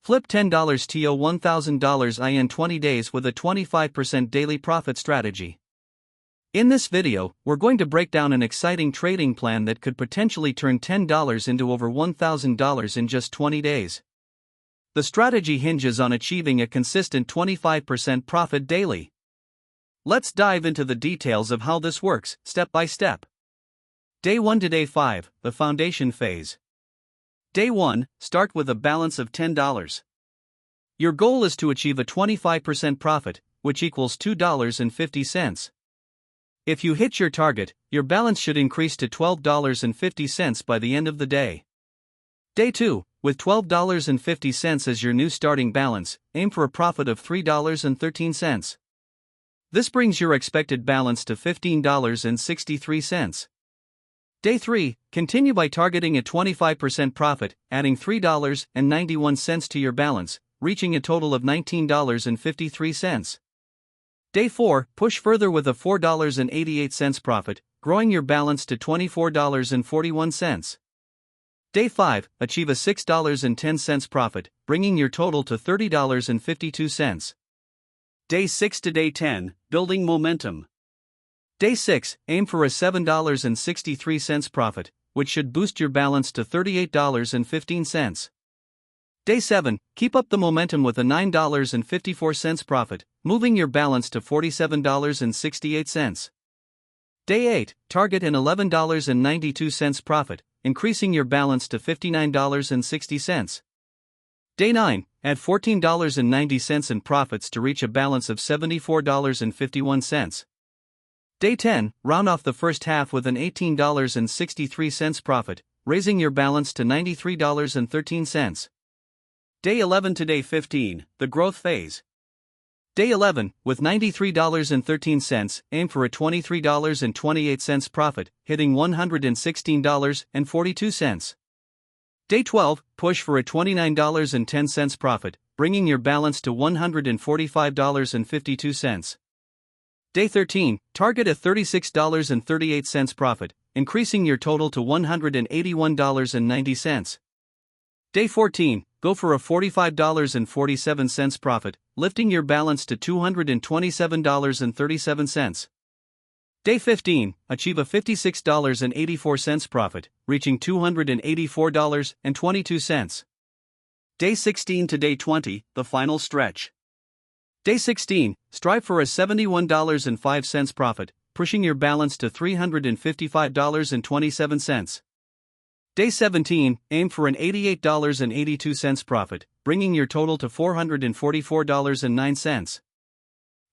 Flip $10 to $1,000 in 20 days with a 25% daily profit strategy. In this video, we're going to break down an exciting trading plan that could potentially turn $10 into over $1,000 in just 20 days. The strategy hinges on achieving a consistent 25% profit daily. Let's dive into the details of how this works, step by step. Day 1 to Day 5, the foundation phase. Day 1, start with a balance of $10. Your goal is to achieve a 25% profit, which equals $2.50. If you hit your target, your balance should increase to $12.50 by the end of the day. Day 2, with $12.50 as your new starting balance, aim for a profit of $3.13. This brings your expected balance to $15.63. Day 3, continue by targeting a 25% profit, adding $3.91 to your balance, reaching a total of $19.53. Day 4, push further with a $4.88 profit, growing your balance to $24.41. Day 5, achieve a $6.10 profit, bringing your total to $30.52. Day 6 to Day 10, building momentum. Day 6, aim for a $7.63 profit, which should boost your balance to $38.15. Day 7, keep up the momentum with a $9.54 profit, moving your balance to $47.68. Day 8, target an $11.92 profit, increasing your balance to $59.60. Day 9, add $14.90 in profits to reach a balance of $74.51. Day 10, round off the first half with an $18.63 profit, raising your balance to $93.13. Day 11 to Day 15, the growth phase. Day 11, with $93.13, aim for a $23.28 profit, hitting $116.42. Day 12, push for a $29.10 profit, bringing your balance to $145.52. Day 13, target a $36.38 profit, increasing your total to $181.90. Day 14, go for a $45.47 profit, lifting your balance to $227.37. Day 15, achieve a $56.84 profit, reaching $284.22. Day 16 to Day 20, the final stretch. Day 16, strive for a $71.05 profit, pushing your balance to $355.27. Day 17, aim for an $88.82 profit, bringing your total to $444.09.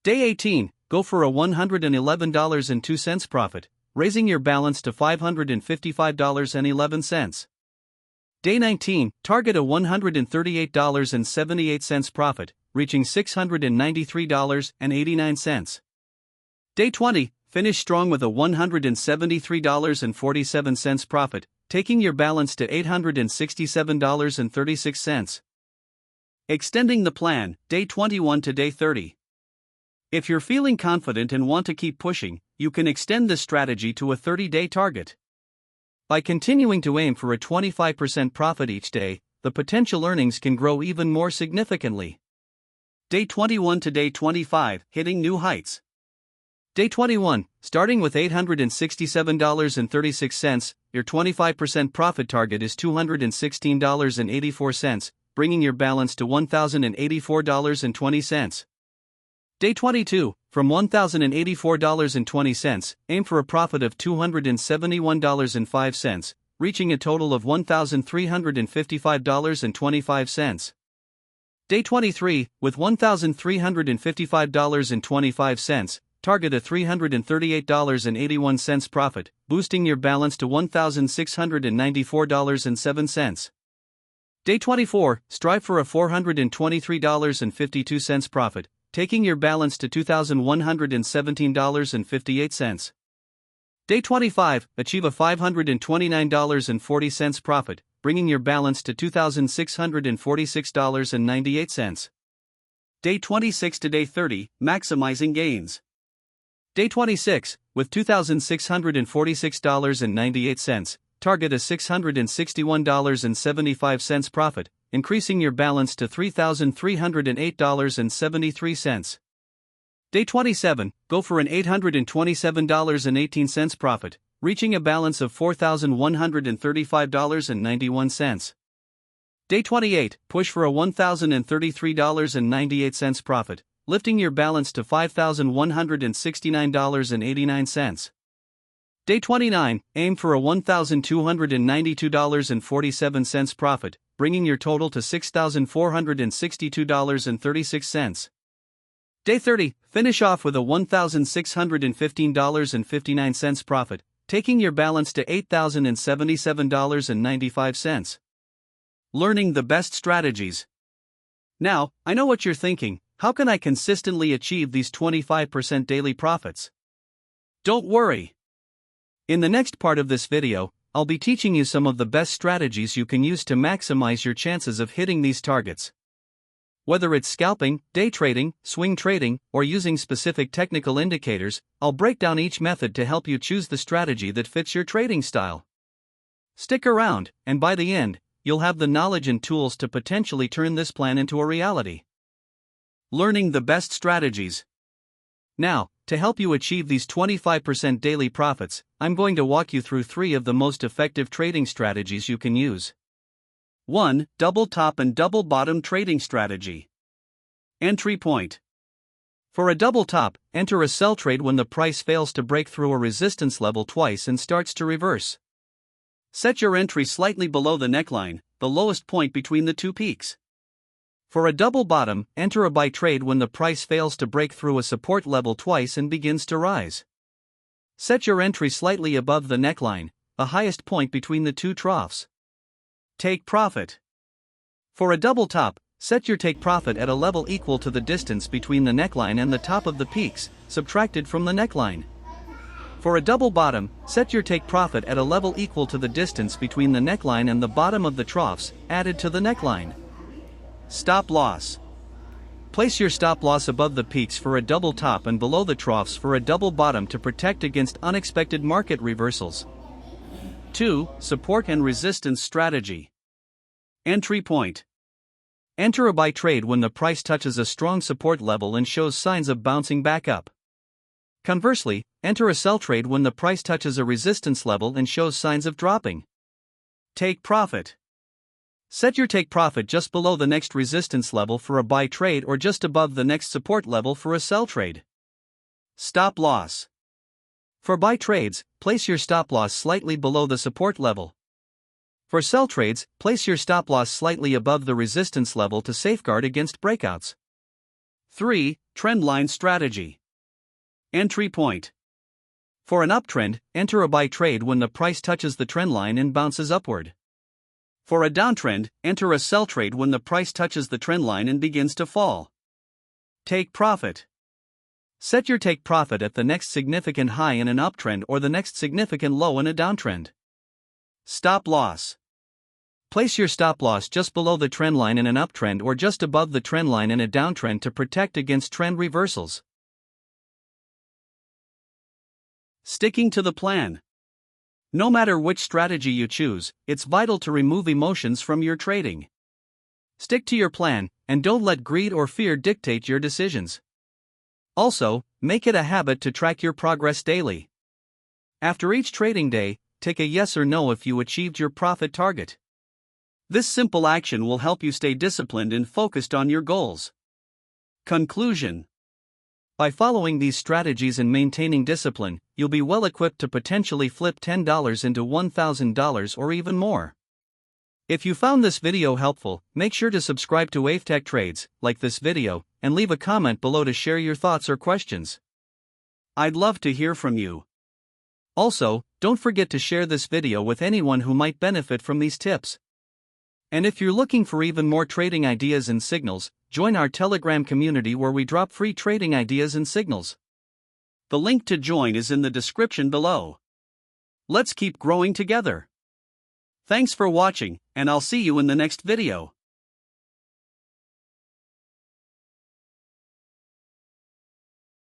Day 18, go for a $111.02 profit, raising your balance to $555.11. Day 19, target a $138.78 profit, reaching $693.89. Day 20, finish strong with a $173.47 profit, taking your balance to $867.36. Extending the plan, Day 21 to Day 30. If you're feeling confident and want to keep pushing, you can extend this strategy to a 30-day target. By continuing to aim for a 25% profit each day, the potential earnings can grow even more significantly. Day 21 to Day 25, hitting new heights. Day 21, starting with $867.36, your 25% profit target is $216.84, bringing your balance to $1,084.20. Day 22, from $1,084.20, aim for a profit of $271.05, reaching a total of $1,355.25. Day 23, with $1,355.25, target a $338.81 profit, boosting your balance to $1,694.07. Day 24, strive for a $423.52 profit, taking your balance to $2,117.58. Day 25, achieve a $529.40 profit, bringing your balance to $2,646.98. Day 26 to Day 30, maximizing gains. Day 26, with $2,646.98, target a $661.75 profit, increasing your balance to $3,308.73. Day 27, go for an $827.18 profit, reaching a balance of $4,135.91. Day 28, push for a $1,033.98 profit, lifting your balance to $5,169.89. Day 29, aim for a $1,292.47 profit, bringing your total to $6,462.36. Day 30, finish off with a $1,615.59 profit, taking your balance to $8,077.95. Learning the best strategies. Now, I know what you're thinking: how can I consistently achieve these 25% daily profits? Don't worry. In the next part of this video, I'll be teaching you some of the best strategies you can use to maximize your chances of hitting these targets. Whether it's scalping, day trading, swing trading, or using specific technical indicators, I'll break down each method to help you choose the strategy that fits your trading style. Stick around, and by the end, you'll have the knowledge and tools to potentially turn this plan into a reality. Learning the best strategies. Now, to help you achieve these 25% daily profits, I'm going to walk you through 3 of the most effective trading strategies you can use. 1. Double top and double bottom trading strategy. Entry point. For a double top, enter a sell trade when the price fails to break through a resistance level twice and starts to reverse. Set your entry slightly below the neckline, the lowest point between the 2 peaks. For a double bottom, enter a buy trade when the price fails to break through a support level twice and begins to rise. Set your entry slightly above the neckline, the highest point between the 2 troughs. Take profit. For a double top, set your take profit at a level equal to the distance between the neckline and the top of the peaks, subtracted from the neckline. For a double bottom, set your take profit at a level equal to the distance between the neckline and the bottom of the troughs, added to the neckline. Stop loss. Place your stop loss above the peaks for a double top and below the troughs for a double bottom to protect against unexpected market reversals. 2. Support and resistance strategy. Entry point. Enter a buy trade when the price touches a strong support level and shows signs of bouncing back up. Conversely, enter a sell trade when the price touches a resistance level and shows signs of dropping. Take profit. Set your take profit just below the next resistance level for a buy trade or just above the next support level for a sell trade. Stop loss. For buy trades, place your stop loss slightly below the support level. For sell trades, place your stop loss slightly above the resistance level to safeguard against breakouts. 3. Trendline strategy. Entry point. For an uptrend, enter a buy trade when the price touches the trendline and bounces upward. For a downtrend, enter a sell trade when the price touches the trendline and begins to fall. Take profit. Set your take profit at the next significant high in an uptrend or the next significant low in a downtrend. Stop loss. Place your stop loss just below the trendline in an uptrend or just above the trendline in a downtrend to protect against trend reversals. Sticking to the plan. No matter which strategy you choose, it's vital to remove emotions from your trading. Stick to your plan, and don't let greed or fear dictate your decisions. Also, make it a habit to track your progress daily. After each trading day, take a yes or no if you achieved your profit target. This simple action will help you stay disciplined and focused on your goals. Conclusion. By following these strategies and maintaining discipline, you'll be well equipped to potentially flip $10 into $1,000 or even more. If you found this video helpful, make sure to subscribe to AFTechTrades, like this video, and leave a comment below to share your thoughts or questions. I'd love to hear from you. Also, don't forget to share this video with anyone who might benefit from these tips. And if you're looking for even more trading ideas and signals, join our Telegram community where we drop free trading ideas and signals. The link to join is in the description below. Let's keep growing together. Thanks for watching, and I'll see you in the next video.